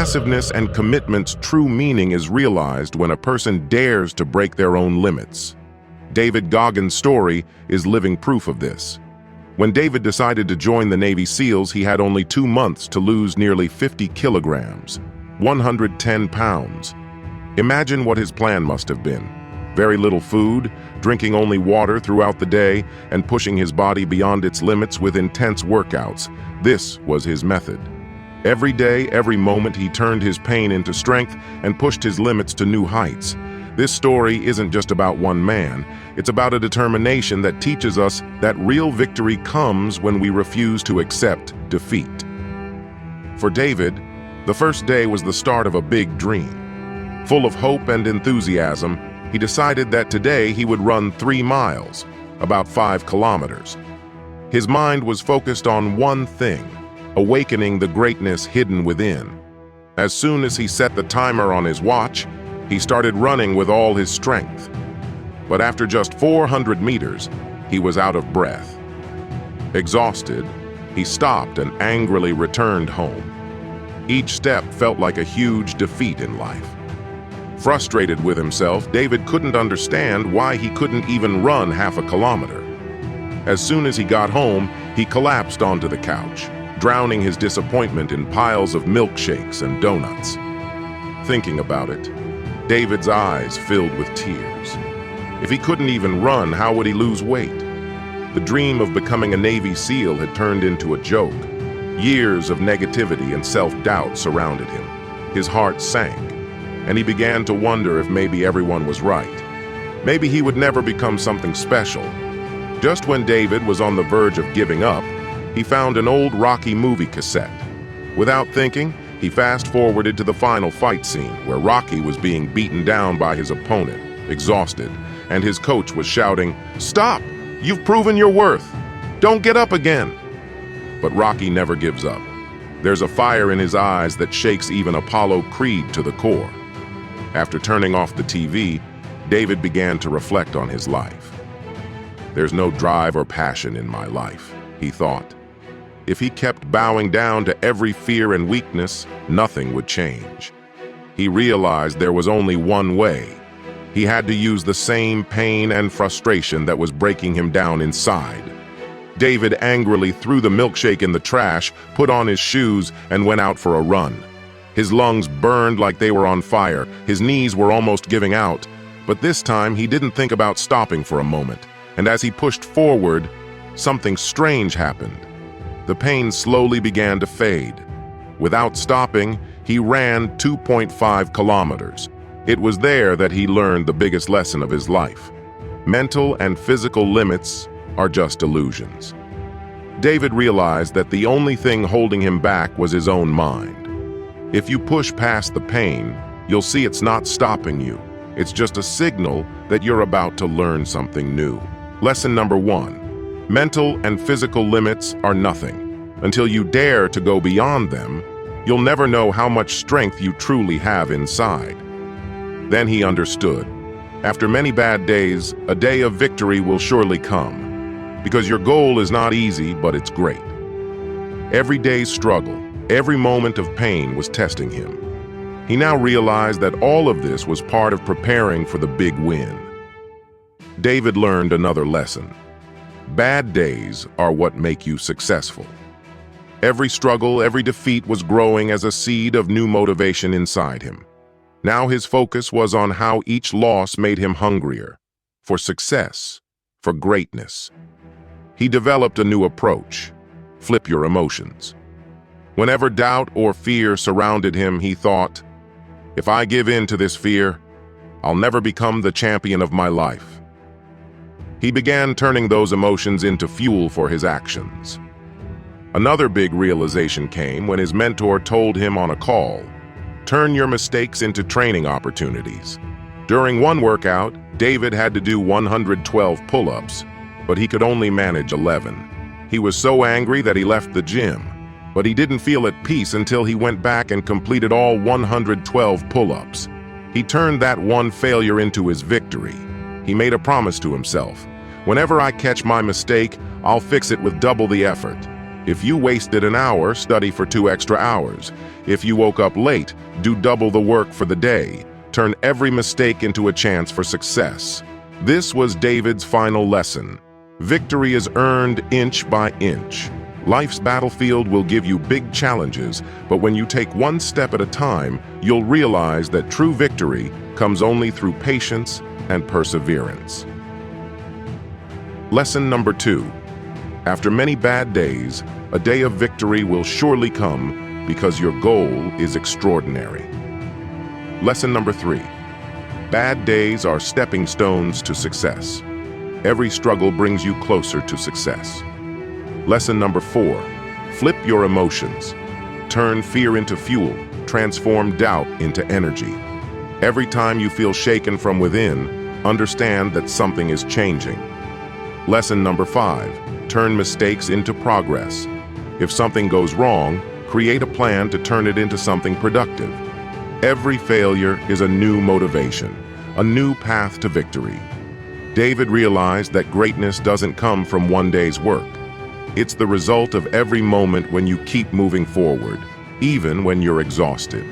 massiveness and commitment's true meaning is realized when a person dares to break their own limits. David Goggins' story is living proof of this. When David decided to join the Navy SEALs, he had only 2 months to lose nearly 50 kilograms, 110 pounds. Imagine what his plan must have been. Very little food, drinking only water throughout the day, and pushing his body beyond its limits with intense workouts. This was his method. Every day, every moment, he turned his pain into strength and pushed his limits to new heights. This story isn't just about one man. It's about a determination that teaches us that real victory comes when we refuse to accept defeat. For David, the first day was the start of a big dream. Full of hope and enthusiasm, he decided that today he would run 3 miles, about 5 kilometers. His mind was focused on one thing, awakening the greatness hidden within. As soon as he set the timer on his watch, he started running with all his strength. But after just 400 meters, he was out of breath. Exhausted, he stopped and angrily returned home. Each step felt like a huge defeat in life. Frustrated with himself, David couldn't understand why he couldn't even run half a kilometer. As soon as he got home, he collapsed onto the couch, drowning his disappointment in piles of milkshakes and donuts. Thinking about it, David's eyes filled with tears. If he couldn't even run, how would he lose weight? The dream of becoming a Navy SEAL had turned into a joke. Years of negativity and self-doubt surrounded him. His heart sank, and he began to wonder if maybe everyone was right. Maybe he would never become something special. Just when David was on the verge of giving up, he found an old Rocky movie cassette. Without thinking, he fast-forwarded to the final fight scene where Rocky was being beaten down by his opponent, exhausted, and his coach was shouting, "Stop! You've proven your worth! Don't get up again!" But Rocky never gives up. There's a fire in his eyes that shakes even Apollo Creed to the core. After turning off the TV, David began to reflect on his life. "There's no drive or passion in my life," he thought. If he kept bowing down to every fear and weakness, nothing would change. He realized there was only one way. He had to use the same pain and frustration that was breaking him down inside. David angrily threw the milkshake in the trash, put on his shoes, and went out for a run. His lungs burned like they were on fire. His knees were almost giving out. But this time, he didn't think about stopping for a moment. And as he pushed forward, something strange happened. The pain slowly began to fade. Without stopping, he ran 2.5 kilometers. It was there that he learned the biggest lesson of his life. Mental and physical limits are just illusions. David realized that the only thing holding him back was his own mind. If you push past the pain, you'll see it's not stopping you. It's just a signal that you're about to learn something new. Lesson number 1. Mental and physical limits are nothing. Until you dare to go beyond them, you'll never know how much strength you truly have inside. Then he understood. After many bad days, a day of victory will surely come. Because your goal is not easy, but it's great. Every day's struggle, every moment of pain was testing him. He now realized that all of this was part of preparing for the big win. David learned another lesson. Bad days are what make you successful. Every struggle, every defeat was growing as a seed of new motivation inside him. Now his focus was on how each loss made him hungrier, for success, for greatness. He developed a new approach: flip your emotions. Whenever doubt or fear surrounded him, he thought, if I give in to this fear, I'll never become the champion of my life. He began turning those emotions into fuel for his actions. Another big realization came when his mentor told him on a call, turn your mistakes into training opportunities. During one workout, David had to do 112 pull-ups, but he could only manage 11. He was so angry that he left the gym, but he didn't feel at peace until he went back and completed all 112 pull-ups. He turned that one failure into his victory. He made a promise to himself. Whenever I catch my mistake, I'll fix it with double the effort. If you wasted an hour, study for 2 extra hours. If you woke up late, do double the work for the day. Turn every mistake into a chance for success. This was David's final lesson. Victory is earned inch by inch. Life's battlefield will give you big challenges, but when you take one step at a time, you'll realize that true victory comes only through patience and perseverance. Lesson number 2. After many bad days, a day of victory will surely come because your goal is extraordinary. Lesson number 3. Bad days are stepping stones to success. Every struggle brings you closer to success. Lesson number 4. Flip your emotions. Turn fear into fuel. Transform doubt into energy. Every time you feel shaken from within, understand that something is changing. Lesson number 5. Turn mistakes into progress. If something goes wrong, create a plan to turn it into something productive. Every failure is a new motivation, a new path to victory. David realized that greatness doesn't come from one day's work. It's the result of every moment when you keep moving forward, even when you're exhausted.